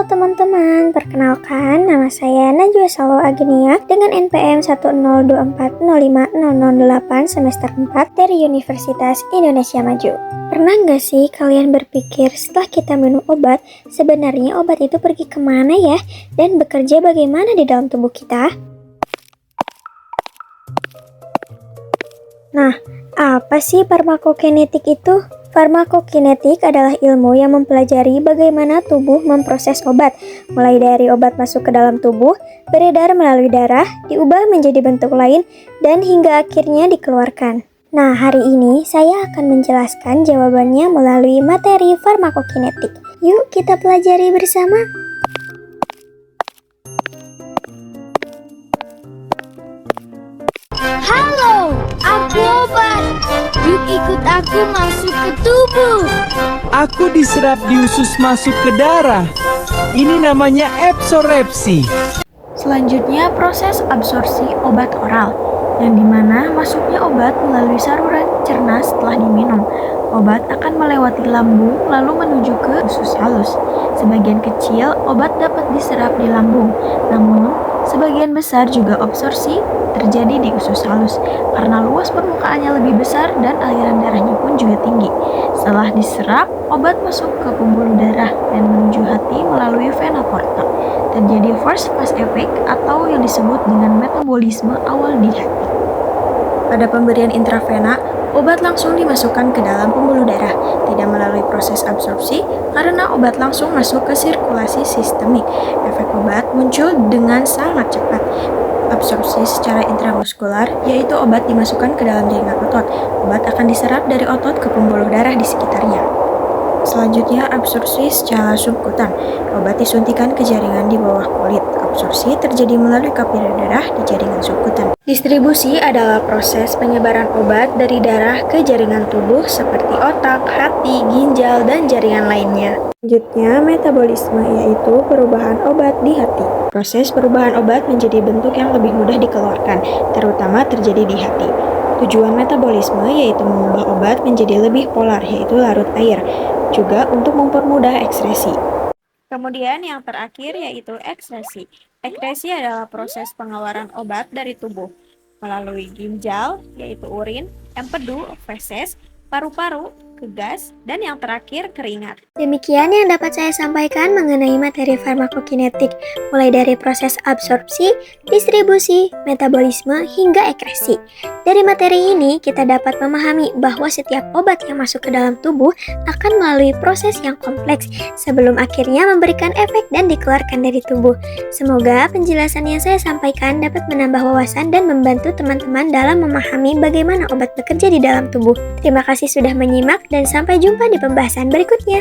Halo teman-teman, perkenalkan nama saya Najwa Salo Agnia dengan NPM 102405008 semester 4 dari Universitas Indonesia Maju. Pernah nggak sih kalian berpikir setelah kita minum obat, sebenarnya obat itu pergi kemana ya? Dan bekerja bagaimana di dalam tubuh kita? Nah, apa sih farmakokinetik itu? Farmakokinetik adalah ilmu yang mempelajari bagaimana tubuh memproses obat, mulai dari obat masuk ke dalam tubuh, beredar melalui darah, diubah menjadi bentuk lain, dan hingga akhirnya dikeluarkan. Nah, hari ini saya akan menjelaskan jawabannya melalui materi farmakokinetik. Yuk kita pelajari bersama. Halo, aku obat. Yuk ikut aku masuk ke tubuh. Aku diserap di usus masuk ke darah. Ini namanya absorpsi. Selanjutnya proses absorpsi obat oral, yang dimana masuknya obat melalui saluran cerna setelah diminum. Obat akan melewati lambung lalu menuju ke usus halus. Sebagian kecil obat dapat diserap di lambung, namun sebagian besar juga absorpsi terjadi di usus halus karena luas permukaannya lebih besar dan aliran darahnya pun juga tinggi. Setelah diserap, obat masuk ke pembuluh darah dan menuju hati melalui vena porta. Terjadi first phase effect atau yang disebut dengan metabolisme awal di hati. Pada pemberian intravena, obat langsung dimasukkan ke dalam pembuluh darah, tidak melalui proses absorpsi karena obat langsung masuk ke sirkulasi sistemik. Efek obat muncul dengan sangat cepat. Absorpsi secara intramuskular, yaitu obat dimasukkan ke dalam jaringan otot. Obat akan diserap dari otot ke pembuluh darah di sekitarnya. Selanjutnya, absorpsi secara subkutan. Obat disuntikan ke jaringan di bawah kulit. Absorpsi terjadi melalui kapilyer darah di jaringan subkutan. Distribusi adalah proses penyebaran obat dari darah ke jaringan tubuh seperti otak, hati, ginjal, dan jaringan lainnya. Selanjutnya, metabolisme yaitu perubahan obat di hati. Proses perubahan obat menjadi bentuk yang lebih mudah dikeluarkan, terutama terjadi di hati. Tujuan metabolisme yaitu mengubah obat menjadi lebih polar, yaitu larut air, juga untuk mempermudah ekskresi. Kemudian yang terakhir yaitu ekskresi. Ekskresi adalah proses pengeluaran obat dari tubuh melalui ginjal, yaitu urin, empedu, feses, paru-paru, ke gas, dan yang terakhir keringat. Demikian yang dapat saya sampaikan mengenai materi farmakokinetik, mulai dari proses absorpsi, distribusi, metabolisme, hingga ekskresi. Dari materi ini, kita dapat memahami bahwa setiap obat yang masuk ke dalam tubuh akan melalui proses yang kompleks sebelum akhirnya memberikan efek dan dikeluarkan dari tubuh. Semoga penjelasan yang saya sampaikan dapat menambah wawasan dan membantu teman-teman dalam memahami bagaimana obat bekerja di dalam tubuh. Terima kasih sudah menyimak dan sampai jumpa di pembahasan berikutnya.